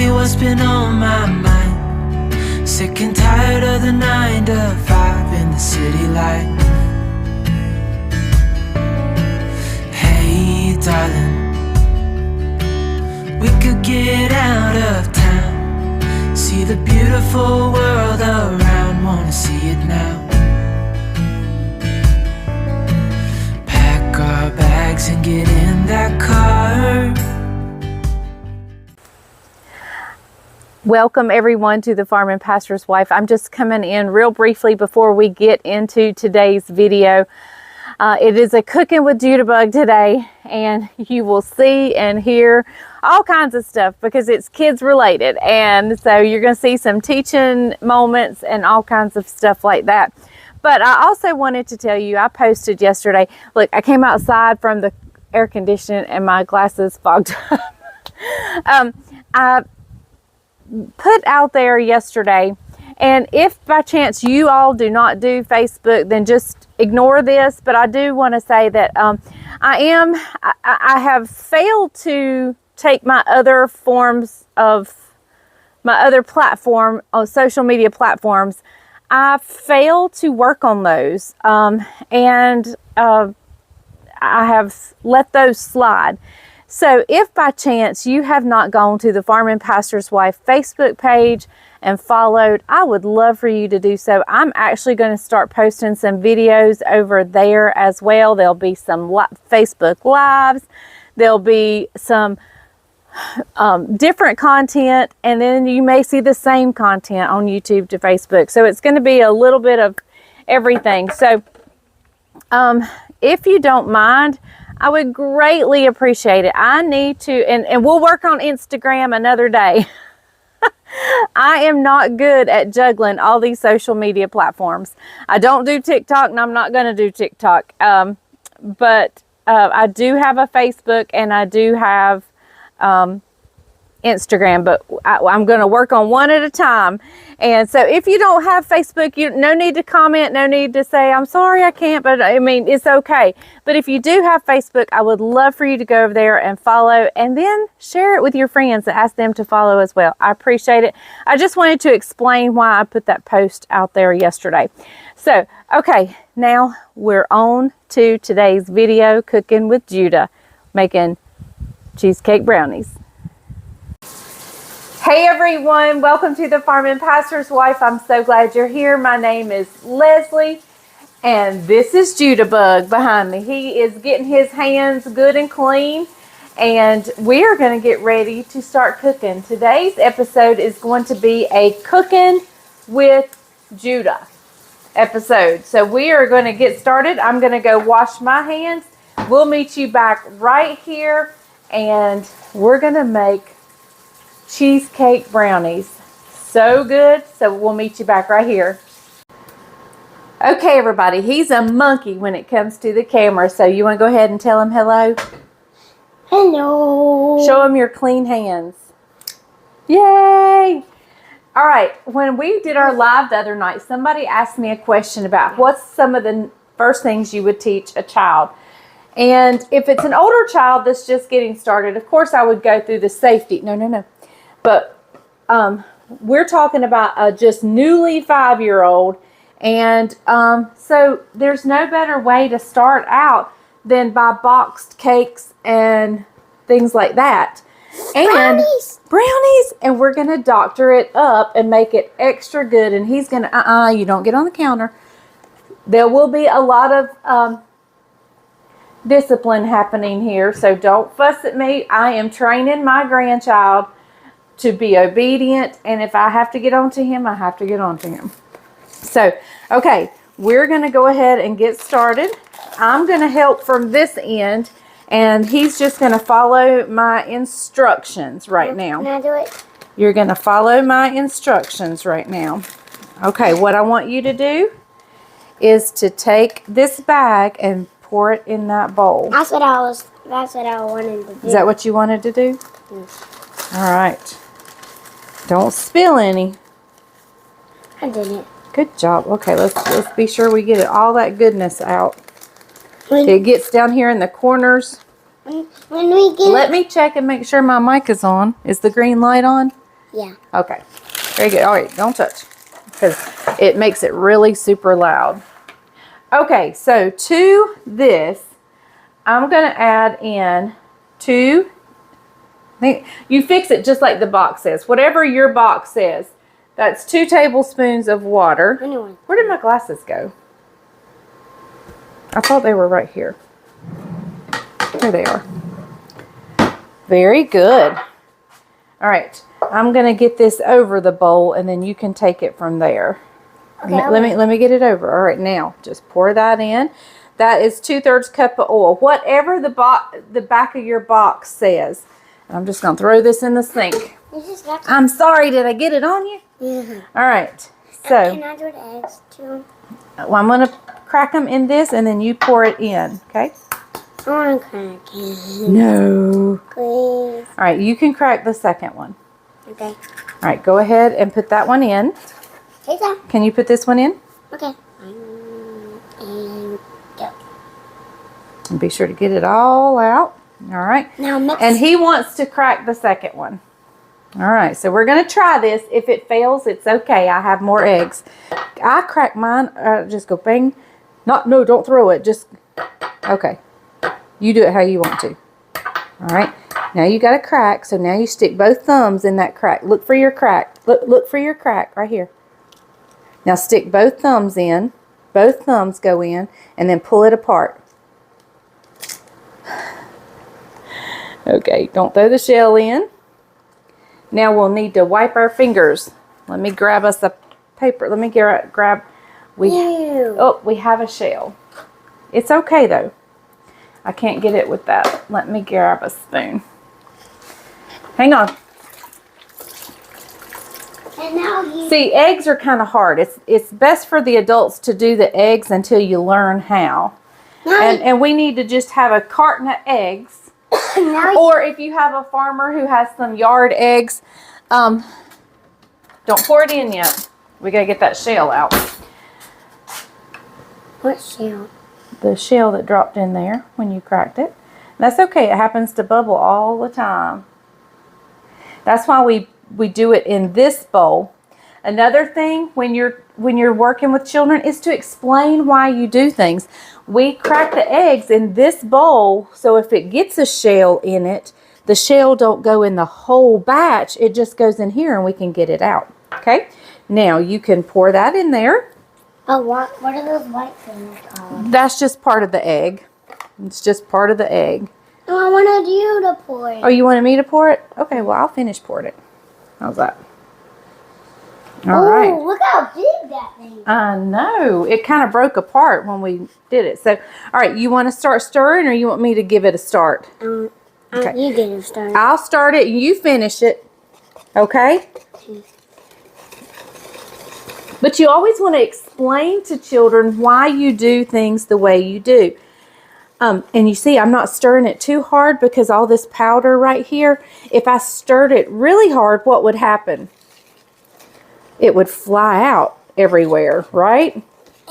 you what's been on my mind. Sick and tired of the 9 to 5 in the city life. Hey darling, we could get out of town, see the beautiful world around, wanna see it now. Pack our bags and get in that car. Welcome everyone to the Farm and Pastor's Wife. I'm just coming in real briefly before we get into today's video. It is a cooking with Judabug today, and you will see and hear all kinds of stuff because it's kids related, and so you're going to see some teaching moments and all kinds of stuff like that. But I also wanted to tell you, I posted yesterday, look, I came outside from the air conditioning and my glasses fogged up. I put out there yesterday, and if by chance you all do not do Facebook, then just ignore this, but I do want to say that I have failed to take my other forms of my other platform on social media platforms. I failed to work on those, and I have let those slide. So if by chance you have not gone to the Farm and Pastor's Wife Facebook page and followed, I would love for you to do so. I'm actually going to start posting some videos over there as well. There'll be some Facebook Lives. There'll be some different content, and then you may see the same content on YouTube to Facebook. So it's going to be a little bit of everything. So if you don't mind, I would greatly appreciate it. I need to, and we'll work on Instagram another day. I am not good at juggling all these social media platforms. I don't do TikTok, and I'm not going to do TikTok. But I do have a Facebook, and I do have Instagram, but I'm going to work on one at a time. And so if you don't have Facebook, no need to comment, no need to say, I'm sorry, I can't, but I mean, it's okay. But if you do have Facebook, I would love for you to go over there and follow, and then share it with your friends and ask them to follow as well. I appreciate it. I just wanted to explain why I put that post out there yesterday. So, okay, now we're on to today's video, Cooking with Judah, making cheesecake brownies. Hey everyone, welcome to the Farm and Pastor's Wife. I'm so glad you're here. My name is Leslie, and this is Judabug behind me. He is getting his hands good and clean, and we are going to get ready to start cooking. Today's episode is going to be a Cooking with Judah episode. So we are going to get started. I'm going to go wash my hands. We'll meet you back right here, and we're going to make cheesecake brownies. So good. So we'll meet you back right here. Okay, everybody. He's a monkey when it comes to the camera. So you want to go ahead and tell him hello? Hello. Show him your clean hands. Yay. All right. When we did our live the other night, somebody asked me a question about what's some of the first things you would teach a child. And if it's an older child that's just getting started, of course I would go through the safety. No. But we're talking about a just newly 5-year-old. And so there's no better way to start out than by boxed cakes and things like that. And brownies. And we're going to doctor it up and make it extra good. And he's going to, you don't get on the counter. There will be a lot of discipline happening here. So don't fuss at me. I am training my grandchild to be obedient, and if I have to get on to him, I have to get on to him. So, okay, we're going to go ahead and get started. I'm going to help from this end, and he's just going to follow my instructions right now. Can I do it? You're going to follow my instructions right now. Okay, what I want you to do is to take this bag and pour it in that bowl. That's what I wanted to do. Is that what you wanted to do? Yes. All right. Don't spill any. I didn't. Good job. Okay, let's be sure we get it, all that goodness out. It gets down here in the corners. When we get Let me check and make sure my mic is on. Is the green light on? Yeah. Okay. Very good. All right, don't touch because it makes it really super loud. Okay, so to this, I'm going to add in 2. You fix it just like the box says. Whatever your box says. That's 2 tablespoons of water. Anyway. Where did my glasses go? I thought they were right here. Here they are. Very good. All right. I'm going to get this over the bowl and then you can take it from there. Okay, Let me get it over. All right, now just pour that in. That is 2/3 cup of oil. Whatever the back of your box says. I'm just going to throw this in the sink. I'm sorry, did I get it on you? Yeah. All right. So, Can I do the eggs too? well, I'm going to crack them in this and then you pour it in, okay? I want to crack it. No. Please. All right, you can crack the second one. Okay. All right, go ahead and put that one in. Take that. Can you put this one in? Okay. And go. And be sure to get it all out. All right. Now mix. And he wants to crack the second one. All right, so we're going to try this. If it fails, it's okay. I have more eggs. I crack mine. Just go bang. No, don't throw it. Just, okay. You do it how you want to. All right. Now you got a crack. So now you stick both thumbs in that crack. Look for your crack. Look for your crack right here. Now stick both thumbs in. Both thumbs go in. And then pull it apart. Okay. Don't throw the shell in. Now we'll need to wipe our fingers. Let me grab us a paper. Let me grab. We have a shell. It's okay though. I can't get it with that. Let me grab a spoon. Hang on. And now you. See, eggs are kind of hard. It's best for the adults to do the eggs until you learn how. And we need to just have a carton of eggs. Or if you have a farmer who has some yard eggs, don't pour it in yet. We gotta get that shell out. What shell? The shell that dropped in there when you cracked it. That's okay. It happens to bubble all the time. That's why we do it in this bowl. Another thing when you're working with children is to explain why you do things. We crack the eggs in this bowl, so if it gets a shell in it, the shell don't go in the whole batch. It just goes in here and we can get it out. Okay? Now you can pour that in there. Oh, what are those white things called? That's just part of the egg. It's just part of the egg. No, I wanted you to pour it. Oh, you wanted me to pour it? Okay, well, I'll finish pouring it. How's that? All right. Oh, look how big that thing is. I know. It kind of broke apart when we did it. So, all right, you want to start stirring or you want me to give it a start? Okay. You get it started. I'll start it and you finish it. Okay? But you always want to explain to children why you do things the way you do. And you see, I'm not stirring it too hard because all this powder right here, if I stirred it really hard, what would happen? It would fly out everywhere, right?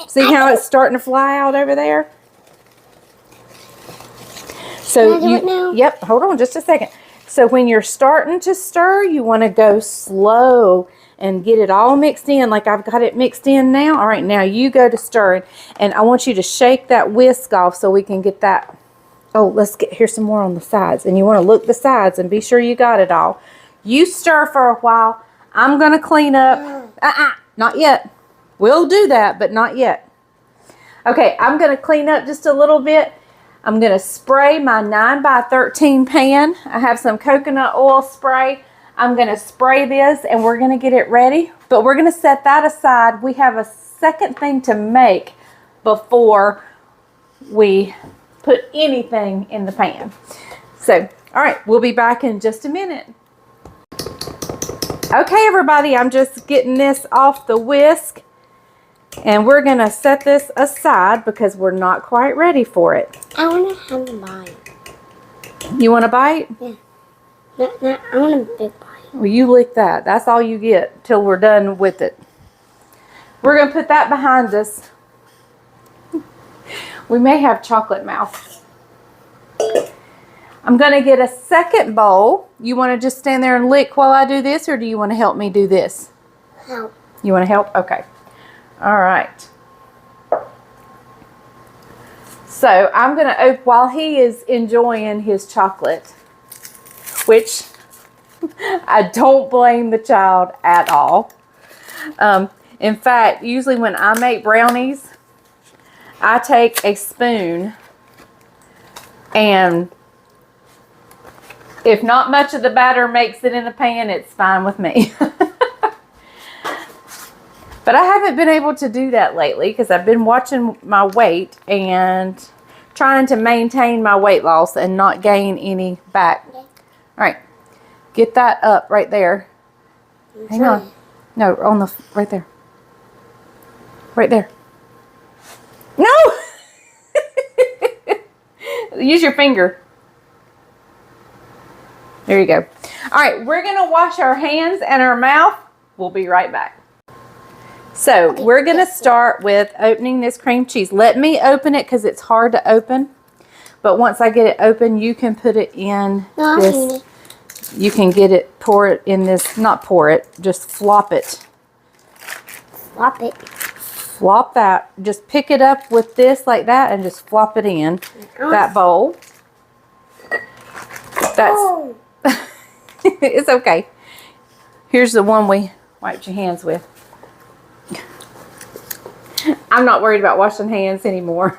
See how it's starting to fly out over there? So Can I do it now? Yep, hold on just a second. So when you're starting to stir, you want to go slow and get it all mixed in like I've got it mixed in now. All right, now you go to stirring, and I want you to shake that whisk off so we can get that. Oh, here's some more on the sides, and you want to look the sides and be sure you got it all. You stir for a while. I'm going to clean up. Not yet. We'll do that, but not yet. Okay, I'm going to clean up just a little bit. I'm going to spray my 9x13 pan. I have some coconut oil spray. I'm going to spray this and we're going to get it ready. But we're going to set that aside. We have a second thing to make before we put anything in the pan. So, all right, we'll be back in just a minute. Okay, everybody, I'm just getting this off the whisk. And we're going to set this aside because we're not quite ready for it. I want to have a bite. You want a bite? Yeah. No, I want a big bite. Well, you lick that. That's all you get till we're done with it. We're going to put that behind us. We may have chocolate mouth. I'm going to get a second bowl. You want to just stand there and lick while I do this, or do you want to help me do this? Help. You want to help? Okay. All right. So I'm going to, while he is enjoying his chocolate, which I don't blame the child at all. In fact, usually when I make brownies, I take a spoon and if not much of the batter makes it in the pan, it's fine with me. But I haven't been able to do that lately because I've been watching my weight and trying to maintain my weight loss and not gain any back. All right. Get that up right there. Hang on. No, on the, right there. Right there. No! Use your finger. There you go. All right, we're going to wash our hands and our mouth. We'll be right back. So we're going to start with opening this cream cheese. Let me open it because it's hard to open. But once I get it open, you can put it in this. You can get it, pour it in this, not pour it, just flop it. Flop it. Flop that. Just pick it up with this like that and just flop it in that bowl. That's, Oh. it's okay. Here's the one we wiped your hands with. I'm not worried about washing hands anymore.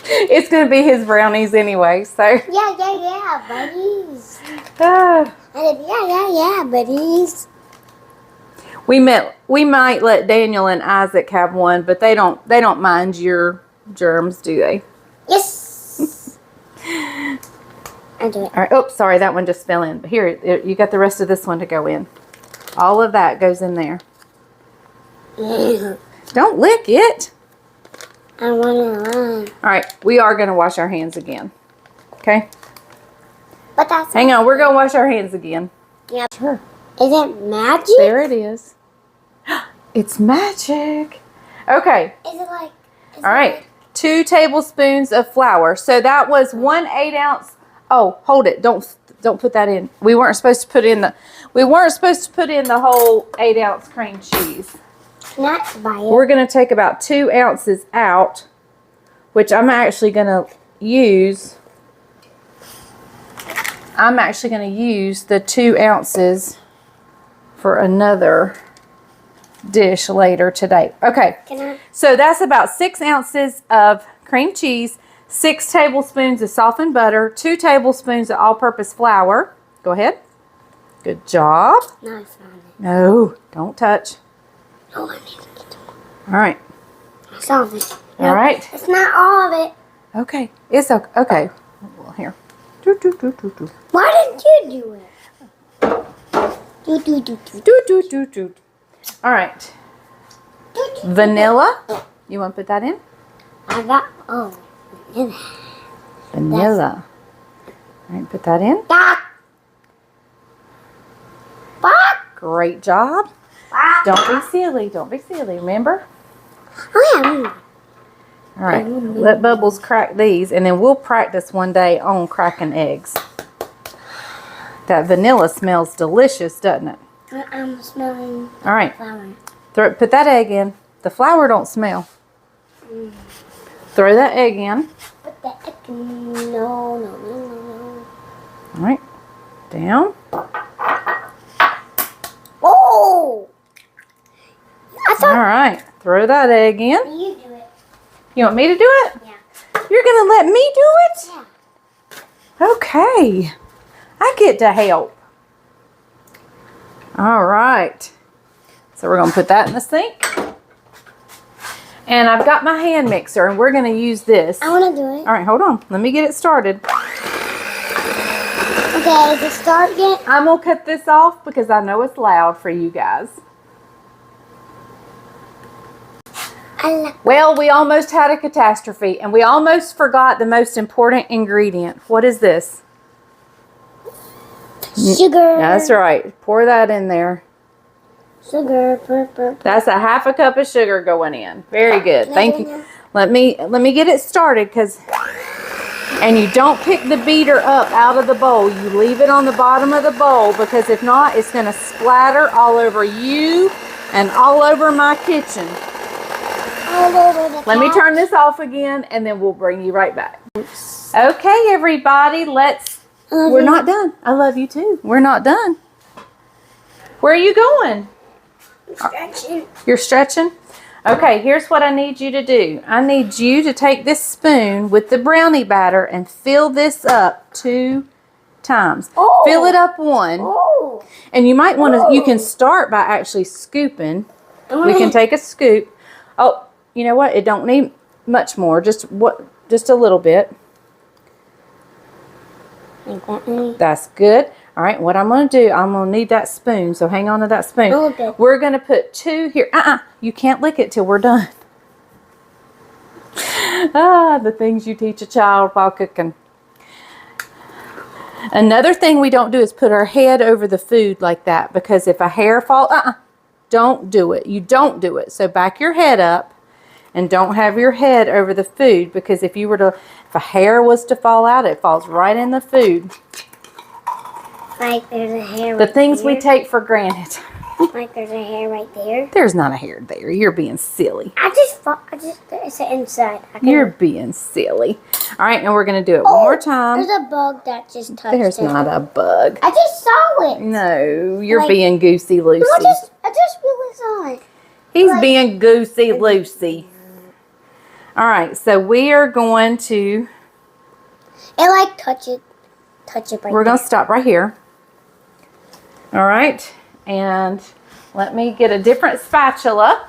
It's going to be his brownies anyway, so. Yeah, buddies. Ah. I said, yeah, buddies. We might let Daniel and Isaac have one, but they don't mind your germs, do they? Yes. I do it. All right. Oh, sorry, that one just fell in. But here, you got the rest of this one to go in. All of that goes in there. Don't lick it. I want to run. All right, we are going to wash our hands again. Okay? But that's Hang on, we're going to wash our hands again. Yep. Sure. Is it magic? There it is. It's magic. Okay. Is it like? All right. 2 tablespoons of flour. So that was 1 8-ounce. Oh, hold it. Don't put that in. We weren't supposed to put in the whole 8-ounce cream cheese. Not buy it. We're going to take about 2 ounces out, which I'm actually going to use. I'm actually going to use the 2 ounces for another dish later today. Okay, so that's about 6 ounces of cream cheese, 6 tablespoons of softened butter, 2 tablespoons of all-purpose flour. Go ahead. Good job. No, it's not. No, don't touch. Oh, I need to get some. All right. Some of it. All right. It's not all of it. Okay. It's okay. Okay. Well, here. Why didn't you do it? All right. Vanilla. You want to put that in? I got, Vanilla. All right, put that in. Great job. Don't be silly. Don't be silly. Remember? Oh, yeah. All right. Let Bubbles crack these, and then we'll practice one day on cracking eggs. That vanilla smells delicious, doesn't it? I'm smelling All right. flour. Put that egg in. The flour don't smell. Throw that egg in. Put the egg in. No. All right. Down. Oh! I All thought right. Throw that egg in. you do it. You want me to do it? Yeah. You're going to let me do it? Yeah. Okay. I get to help. All right. So we're going to put that in the sink. And I've got my hand mixer, and we're going to use this. I want to do it. All right, hold on. Let me get it started. Okay, is it start yet? I'm going to cut this off because I know it's loud for you guys. Well, we almost had a catastrophe, and we almost forgot the most important ingredient. What is this? Sugar. That's right. Pour that in there. Sugar. That's a 1/2 cup of sugar going in. Very good. Thank you. Let me get it started because And you don't pick the beater up out of the bowl. You leave it on the bottom of the bowl, because if not, it's going to splatter all over you and all over my kitchen. All over the Let me couch. turn this off again, and then we'll bring you right back. Okay, everybody, we're not done. I love you too. We're not done. Where are you going? Stretching. You're stretching? Okay, here's what I need you to do. I need you to take this spoon with the brownie batter and fill this up 2 times. Oh. Fill it up 1. Oh. And you might want to, you can start by actually scooping. We can take a scoop. Oh, you know what? It don't need much more. Just a little bit. That's good. All right, what I'm going to do, I'm going to need that spoon, so hang on to that spoon. Okay. We're going to put 2 here. You can't lick it till we're done. The things you teach a child while cooking. Another thing we don't do is put our head over the food like that, because if a hair falls, don't do it. You don't do it. So back your head up and don't have your head over the food, because if a hair was to fall out, it falls right in the food. Like there's a hair The right things there. we take for granted. Like there's a hair right there. There's not a hair there. You're being silly. It's inside. You're being silly. All right, and we're going to do it one more time. There's a bug that just touched There's it. not a bug. I just saw it. No, you're Like- being goosey-loosey. I just really saw it. He's like- being goosey-loosey. All right, so we are going to, It like touch it right we're going to there. stop right here. All right, and let me get a different spatula.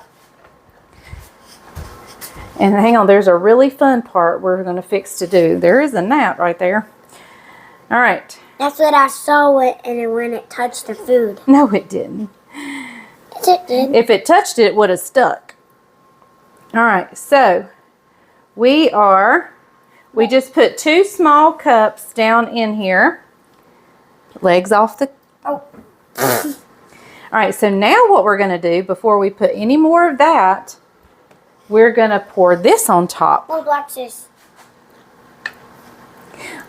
And hang on, there's a really fun part we're going to fix to do. There is a gnat right there. All right. That's what I saw it, and then when it touched the food. No, it didn't. Yes, it did. If it touched it, it would have stuck. All right, so we just put 2 small cups down in here. Legs off the... Oh. All right, so now what we're going to do, before we put any more of that, we're going to pour this on top. Oh, watch this.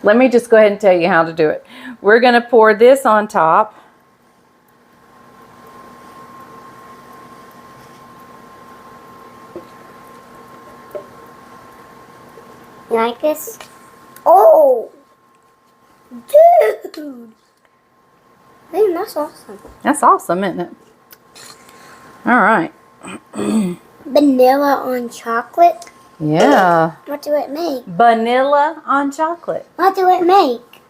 Let me just go ahead and tell you how to do it. We're going to pour this on top. You like this? Oh! Dude! Man, that's awesome. That's awesome, isn't it? All right. Vanilla on chocolate? Yeah. What do it make? Vanilla on chocolate. What do it make?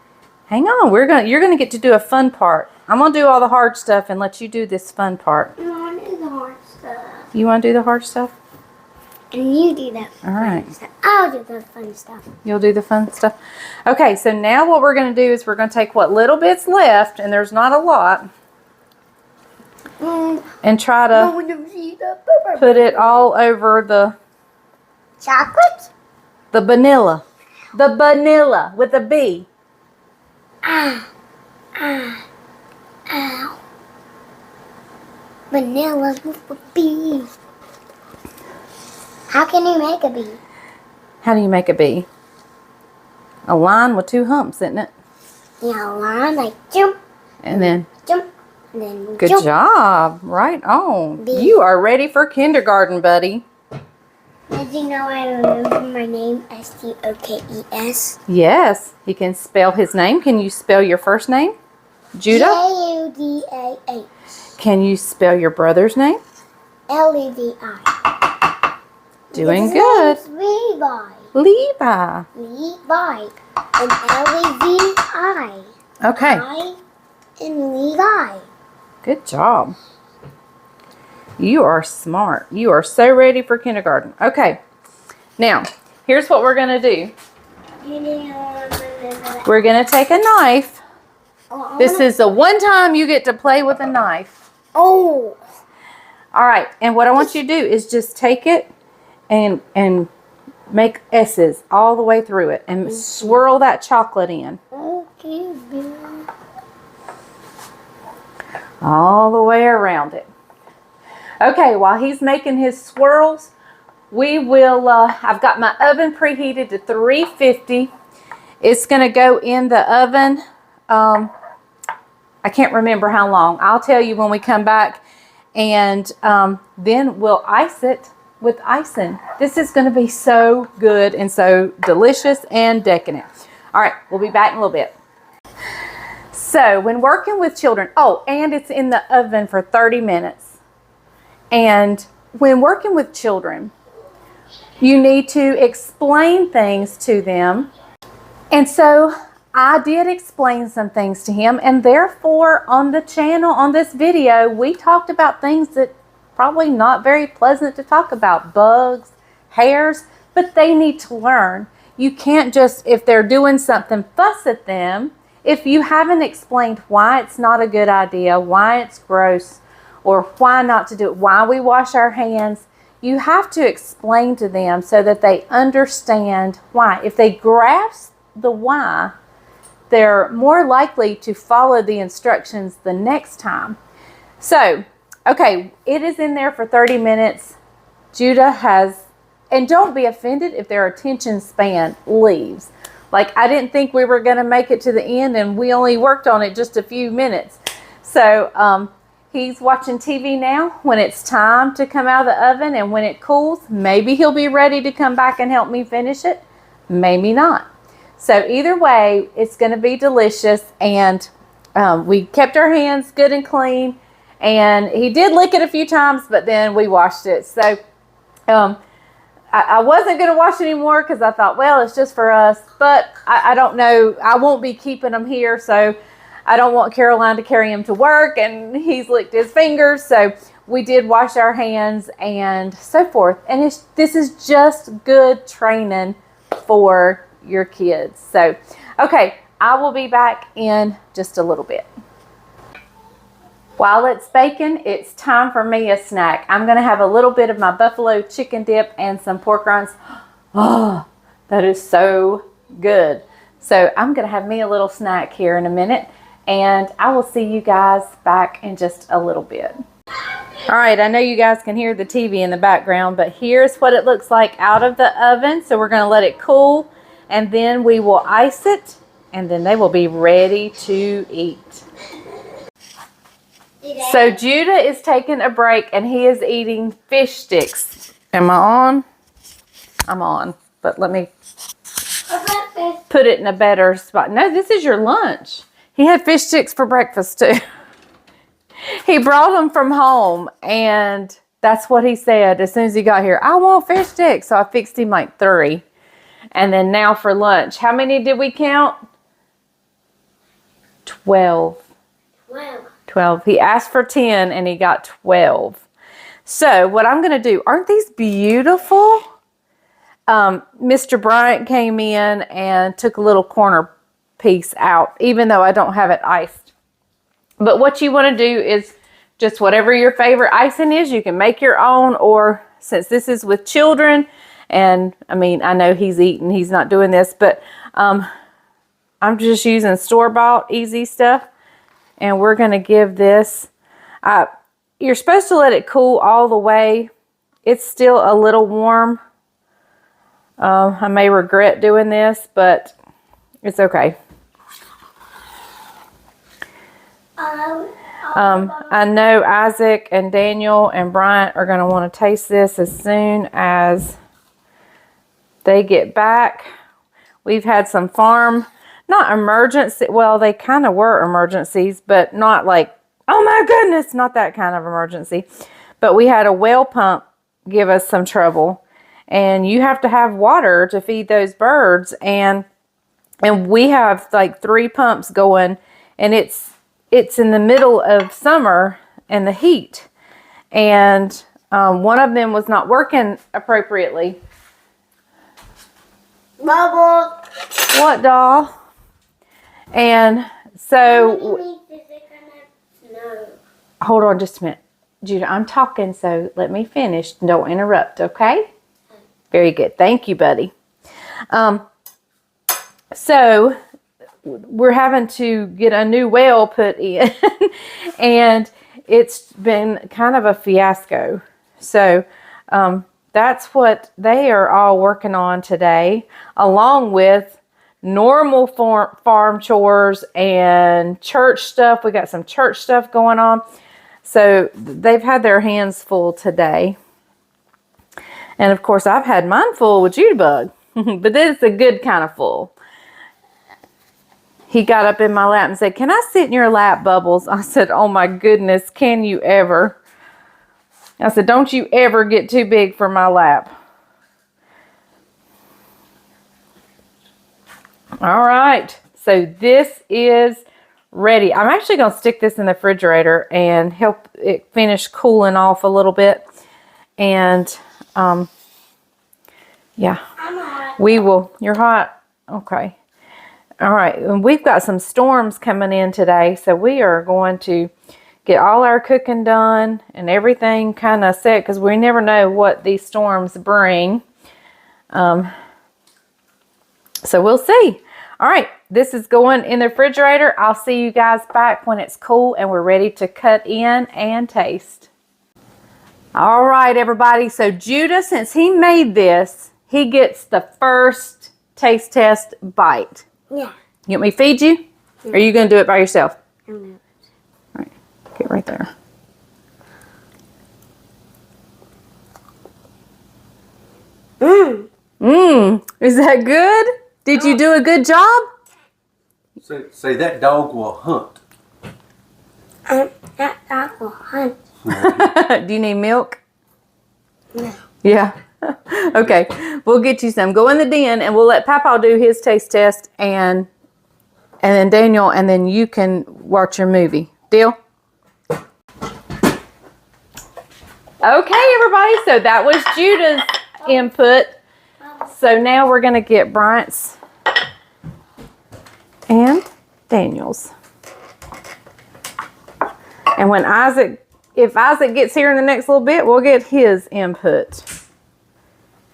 Hang on, you're gonna get to do a fun part. I'm gonna do all the hard stuff and let you do this fun part. I want to do the hard stuff. You wanna do the hard stuff? And you do the All right. fun stuff. I'll do the fun stuff. You'll do the fun stuff. Okay, so now what we're gonna do is we're gonna take what little bit's left, and there's not a lot, and try to put it all over the chocolate? vanilla. The vanilla with a B. Ow. Vanilla with a bee. How can you make a bee? How do you make a B? A line with 2 humps, isn't it? Yeah, line like jump, And then, and then good jump. job. Right on. B. You are ready for kindergarten, buddy. Did you know I remember my name? Stokes. Yes, he can spell his name. Can you spell your first name? Judah? Judah. Can you spell your brother's name? Levi. Doing His good. name's Levi. Levi. Levi. And Levi. Okay, I am Levi. good job. You are smart. You are so ready for kindergarten. Okay, now, here's what we're going to do. We're going to take a knife. This is the one time you get to play with a knife. Oh. All right, and what I want you to do is just take it and make S's all the way through it and swirl that chocolate in. Okay. All the way around it. Okay, while he's making his swirls, we will, I've got my oven preheated to 350. It's going to go in the oven. I can't remember how long. I'll tell you when we come back. And then we'll ice it with icing. This is going to be so good and so delicious and decadent. All right, we'll be back in a little bit. So when working with children, oh, and it's in the oven for 30 minutes. And when working with children, you need to explain things to them. And so I did explain some things to him, and therefore on the channel, on this video, we talked about things that probably not very pleasant to talk about, bugs, hairs, but they need to learn. You can't just, if they're doing something, fuss at them. If you haven't explained why it's not a good idea, why it's gross, or why not to do it, why we wash our hands, you have to explain to them so that they understand why. If they grasp the why, they're more likely to follow the instructions the next time. So, okay, it is in there for 30 minutes. Judah has, and don't be offended if their attention span leaves. Like, I didn't think we were going to make it to the end, and we only worked on it just a few minutes. So, he's watching TV now. When it's time to come out of the oven and when it cools, maybe he'll be ready to come back and help me finish it. Maybe not. So either way, it's going to be delicious. And we kept our hands good and clean. And he did lick it a few times, but then we washed it. So I wasn't going to wash anymore because I thought, well, it's just for us. But I don't know. I won't be keeping them here. So I don't want Caroline to carry him to work. And he's licked his fingers. So we did wash our hands and so forth. And this is just good training for your kids. So, okay, I will be back in just a little bit. While it's baking, it's time for me a snack. I'm going to have a little bit of my buffalo chicken dip and some pork rinds. Oh, that is so good. So I'm going to have me a little snack here in a minute, and I will see you guys back in just a little bit. All right, I know you guys can hear the TV in the background, but here's what it looks like out of the oven. So we're going to let it cool, and then we will ice it, and then they will be ready to eat. So Judah is taking a break, and he is eating fish sticks. Am I on? I'm on, but let me put it in a better spot. No, this is your lunch. He had fish sticks for breakfast too. He brought them from home, and that's what he said as soon as he got here. I want fish sticks. So I fixed him like 3. And then now for lunch. How many did we count? 12. 12. He asked for 10 and he got 12. So what I'm going to do, aren't these beautiful? Mr. Bryant came in and took a little corner piece out, even though I don't have it iced. But what you want to do is just whatever your favorite icing is, you can make your own, or since this is with children, and I mean, I know he's eating, he's not doing this, but I'm just using store-bought easy stuff. And we're going to give this, you're supposed to let it cool all the way. It's still a little warm. I may regret doing this, but it's okay. I know Isaac and Daniel and Bryant are going to want to taste this as soon as they get back. We've had some farm, not emergency, well, they kind of were emergencies, but not like, oh my goodness, not that kind of emergency. But we had a well pump give us some trouble. And you have to have water to feed those birds. And we have like 3 pumps going, and it's in the middle of summer and the heat. And one of them was not working appropriately. Bubble. What, doll? And so, hold on just a minute. Judah, I'm talking, so let me finish. Don't interrupt, okay? Very good. Thank you, buddy. So, we're having to get a new well put in, and it's been kind of a fiasco. So, that's what they are all working on today, along with normal farm chores and church stuff. We got some church stuff going on. So they've had their hands full today. And of course, I've had mine full with Judabug, but this is a good kind of full. He got up in my lap and said, "Can I sit in your lap, Bubbles?" I said, "Oh my goodness, can you ever?" I said, "Don't you ever get too big for my lap." All right, so this is ready. I'm actually going to stick this in the refrigerator and help it finish cooling off a little bit. And yeah, we will. You're hot? Okay. All right, and we've got some storms coming in today, so we are going to get all our cooking done and everything kind of set, because we never know what these storms bring. So we'll see. All right, this is going in the refrigerator. I'll see you guys back when it's cool and we're ready to cut in and taste. All right, everybody. So Judah, since he made this, he gets the first taste test bite. Yeah. You want me to feed you? Or are you going to do it by yourself? I'm not. All right, get right there. Is that good? Did you do a good job? Say that dog will hunt. That dog will hunt. Do you need milk? No. Yeah. Okay, we'll get you some. Go in the den and we'll let Papa do his taste test and then Daniel, and then you can watch your movie. Deal? Okay, everybody. So that was Judah's input. So now we're going to get Bryant's and Daniel's. And when if Isaac gets here in the next little bit, we'll get his input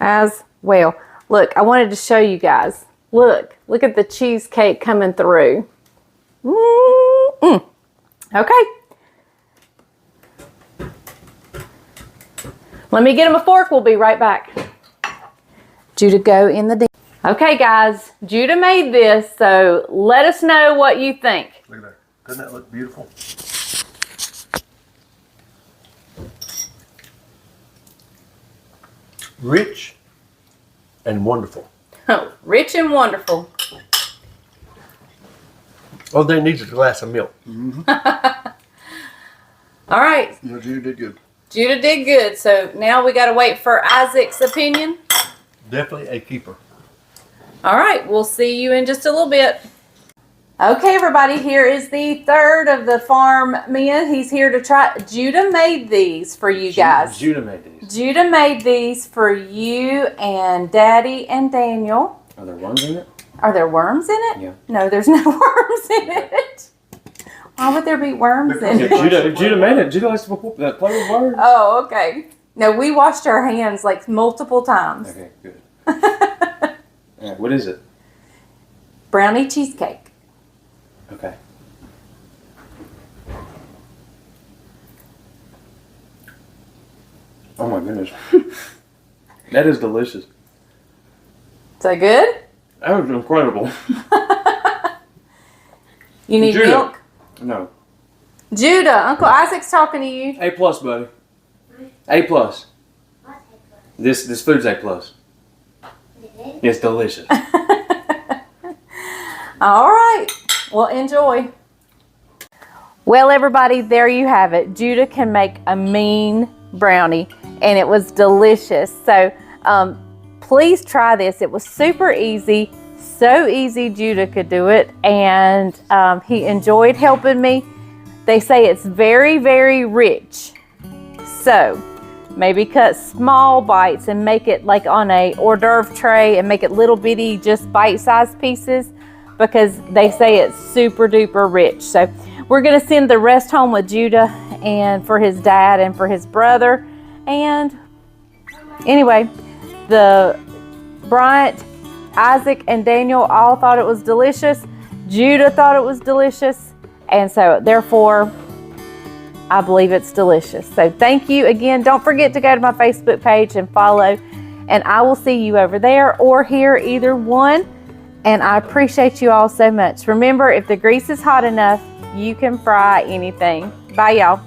as well. Look, I wanted to show you guys. Look at the cheesecake coming through. Okay. Let me get him a fork. We'll be right back. Judah, go in the den. Okay, guys, Judah made this, so let us know what you think. Look at that. Doesn't that look beautiful? Rich and wonderful. Rich and wonderful. All they need is a glass of milk. All right. You know, Judah did good. Judah did good, so now we got to wait for Isaac's opinion. Definitely a keeper. All right, we'll see you in just a little bit. Okay, everybody, here is the third of the farm men. He's here to try. Judah made these for you guys. Judah made these. Judah made these for you and Daddy and Daniel. Are there worms in it? Are there worms in it? Yeah. No, there's no worms in it. Why would there be worms in it? Judah made it. Judah likes to play with worms. Oh, okay. No, we washed our hands like multiple times. Okay, good. Alright, what is it? Brownie cheesecake. Okay. Oh my goodness. That is delicious. Is that good? That was incredible. You need Judah. milk? No. Judah, Uncle Isaac's talking to you. A plus, buddy. A plus. This food's A plus. It's delicious. All right. Well, enjoy. Well, everybody, there you have it. Judah can make a mean brownie, and it was delicious. So please try this. It was super easy. So easy Judah could do it, and he enjoyed helping me. They say it's very, very rich. So maybe cut small bites and make it like on a hors d'oeuvre tray and make it little bitty, just bite-sized pieces, because they say it's super duper rich. So we're going to send the rest home with Judah and for his dad and for his brother. And anyway, the Bryant, Isaac, and Daniel all thought it was delicious. Judah thought it was delicious. And so therefore, I believe it's delicious. So thank you again. Don't forget to go to my Facebook page and follow. And I will see you over there or here, either one. And I appreciate you all so much. Remember, if the grease is hot enough, you can fry anything. Bye, y'all.